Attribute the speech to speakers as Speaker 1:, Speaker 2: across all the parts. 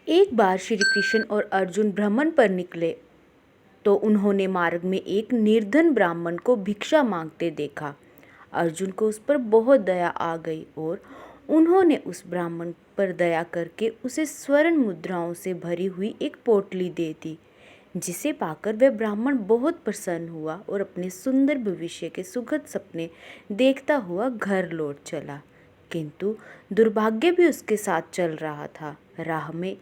Speaker 1: एक बार श्री कृष्ण और अर्जुन भ्रमण पर निकले तो उन्होंने मार्ग में एक निर्धन ब्राह्मण को भिक्षा मांगते देखा। अर्जुन को उस पर बहुत दया आ गई और उन्होंने उस ब्राह्मण पर दया करके उसे स्वर्ण मुद्राओं से भरी हुई एक पोटली दे दी, जिसे पाकर वह ब्राह्मण बहुत प्रसन्न हुआ और अपने सुंदर भविष्य के सुखद सपने देखता हुआ घर लौट चला। किंतु दुर्भाग्य भी उसके साथ चल रहा था। राह में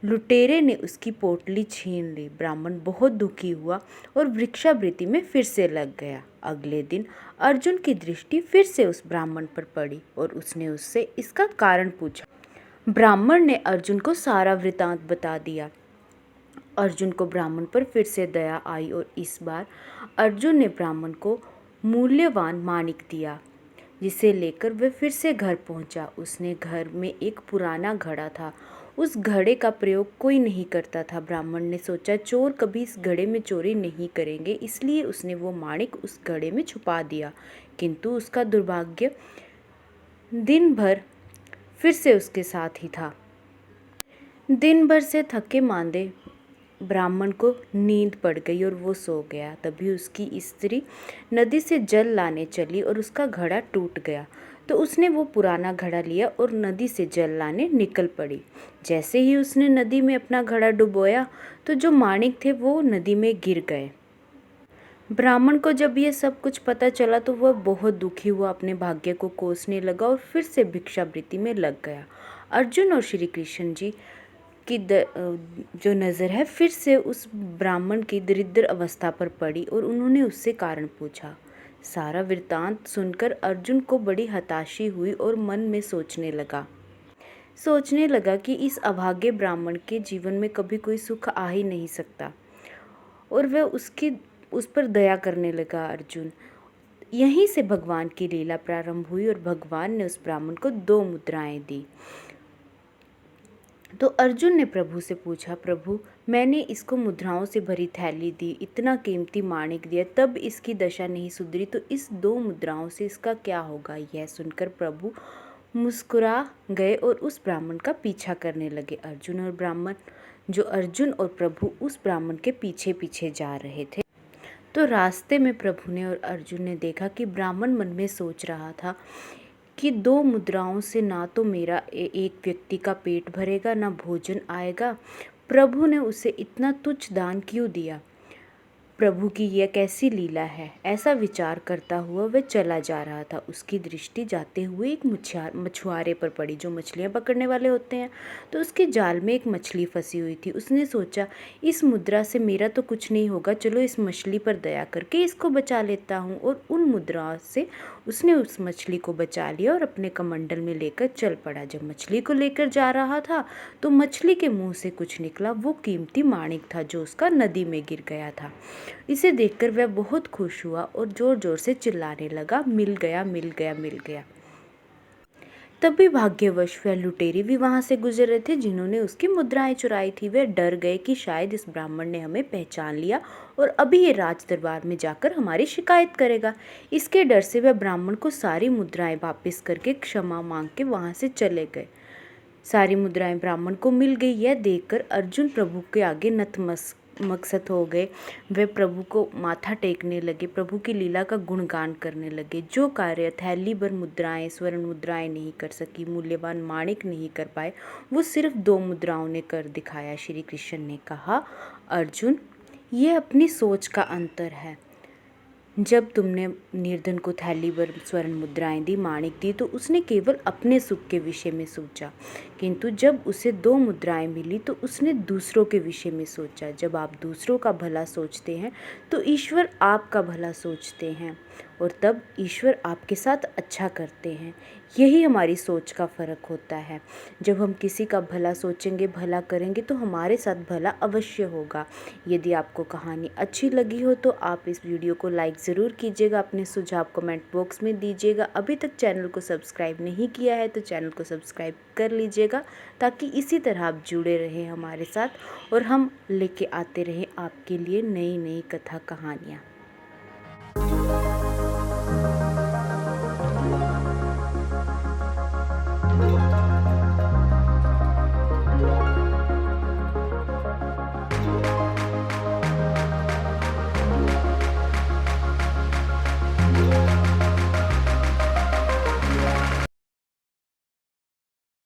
Speaker 1: लुटेरे ने उसकी पोटली छीन ली। ब्राह्मण बहुत दुखी हुआ और भिक्षावृत्ति में फिर से लग गया। अगले दिन अर्जुन की दृष्टि फिर से उस ब्राह्मण पर पड़ी और उसने उससे इसका कारण पूछा। ब्राह्मण ने अर्जुन को सारा वृतांत बता दिया। अर्जुन को ब्राह्मण पर फिर से दया आई और इस बार अर्जुन ने ब्राह्मण को मूल्यवान माणिक दिया, जिसे लेकर वह फिर से घर पहुंचा। उसने घर में एक पुराना घड़ा था। उस घड़े का प्रयोग कोई नहीं करता था। ब्राह्मण ने सोचा चोर कभी इस घड़े में चोरी नहीं करेंगे, इसलिए उसने वो माणिक उस घड़े में छुपा दिया। किंतु उसका दुर्भाग्य दिन भर फिर से उसके साथ ही था। दिन भर से थके मांदे ब्राह्मण को नींद पड़ गई और वो सो गया। तभी उसकी स्त्री नदी से जल लाने चली और उसका घड़ा टूट गया। तो उसने वो पुराना घड़ा लिया और नदी से जल लाने निकल पड़ी। जैसे ही उसने नदी में अपना घड़ा डुबोया तो जो माणिक थे वो नदी में गिर गए। ब्राह्मण को जब ये सब कुछ पता चला तो वह बहुत दुखी हुआ, अपने भाग्य को कोसने लगा और फिर से भिक्षावृत्ति में लग गया। अर्जुन और श्री कृष्ण जी की जो नज़र है फिर से उस ब्राह्मण की दरिद्र अवस्था पर पड़ी और उन्होंने उससे कारण पूछा। सारा वृत्तांत सुनकर अर्जुन को बड़ी हताशी हुई और मन में सोचने लगा कि इस अभागे ब्राह्मण के जीवन में कभी कोई सुख आ ही नहीं सकता और वह उस पर दया करने लगा। अर्जुन यहीं से भगवान की लीला प्रारंभ हुई और भगवान ने उस ब्राह्मण को 2 मुद्राएं दी। तो अर्जुन ने प्रभु से पूछा, प्रभु मैंने इसको मुद्राओं से भरी थैली दी, इतना कीमती माणिक दिया, तब इसकी दशा नहीं सुधरी, तो इस 2 मुद्राओं से इसका क्या होगा। यह सुनकर प्रभु मुस्कुरा गए और उस ब्राह्मण का पीछा करने लगे। अर्जुन और प्रभु उस ब्राह्मण के पीछे पीछे जा रहे थे। तो रास्ते में प्रभु ने और अर्जुन ने देखा कि ब्राह्मण मन में सोच रहा था कि 2 मुद्राओं से ना तो मेरा एक व्यक्ति का पेट भरेगा, ना भोजन आएगा। प्रभु ने उसे इतना तुच्छ दान क्यों दिया? प्रभु की यह कैसी लीला है? ऐसा विचार करता हुआ वह चला जा रहा था। उसकी दृष्टि जाते हुए एक मछुआरे पर पड़ी, जो मछलियाँ पकड़ने वाले होते हैं। तो उसके जाल में एक मछली फंसी हुई थी। उसने सोचा इस मुद्रा से मेरा तो कुछ नहीं होगा, चलो इस मछली पर दया करके इसको बचा लेता हूँ। और उन मुद्राओं से उसने उस मछली को बचा लिया और अपने कमंडल में लेकर चल पड़ा। जब मछली को लेकर जा रहा था तो मछली के मुंह से कुछ निकला। वो कीमती माणिक था जो उसका नदी में गिर गया था। इसे देखकर वह बहुत खुश हुआ और जोर जोर से चिल्लाने लगा, मिल गया, मिल गया, मिल गया। तभी भाग्यवश वह लुटेरे भी वहां से गुजर रहे थे, जिन्होंने उसकी मुद्राएं चुराई थी। वे डर गए कि शायद इस ब्राह्मण ने हमें पहचान लिया और अभी ये राज दरबार में जाकर हमारी शिकायत करेगा। इसके डर से वह ब्राह्मण को सारी मुद्राएं वापस करके क्षमा मांग के वहां से चले गए। सारी मुद्राएं ब्राह्मण को मिल गई। यह देखकर अर्जुन प्रभु के आगे नतमस्तक हो गए। वे प्रभु को माथा टेकने लगे, प्रभु की लीला का गुणगान करने लगे। जो कार्य थैली भर मुद्राएं, स्वर्ण मुद्राएं नहीं कर सकी, मूल्यवान माणिक नहीं कर पाए, वो सिर्फ 2 मुद्राओं ने कर दिखाया। श्री कृष्ण ने कहा, अर्जुन ये अपनी सोच का अंतर है। जब तुमने निर्धन को थैली भर स्वर्ण मुद्राएं दी, माणिक दी, तो उसने केवल अपने सुख के विषय में सोचा। किंतु जब उसे 2 मुद्राएं मिली तो उसने दूसरों के विषय में सोचा। जब आप दूसरों का भला सोचते हैं तो ईश्वर आपका भला सोचते हैं और तब ईश्वर आपके साथ अच्छा करते हैं। यही हमारी सोच का फ़र्क होता है। जब हम किसी का भला सोचेंगे, भला करेंगे, तो हमारे साथ भला अवश्य होगा। यदि आपको कहानी अच्छी लगी हो तो आप इस वीडियो को लाइक ज़रूर कीजिएगा, अपने सुझाव कमेंट बॉक्स में दीजिएगा। अभी तक चैनल को सब्सक्राइब नहीं किया है तो चैनल को सब्सक्राइब कर लीजिएगा, ताकि इसी तरह आप जुड़े रहें हमारे साथ और हम लेके आते रहें आपके लिए नई नई कथा कहानियाँ।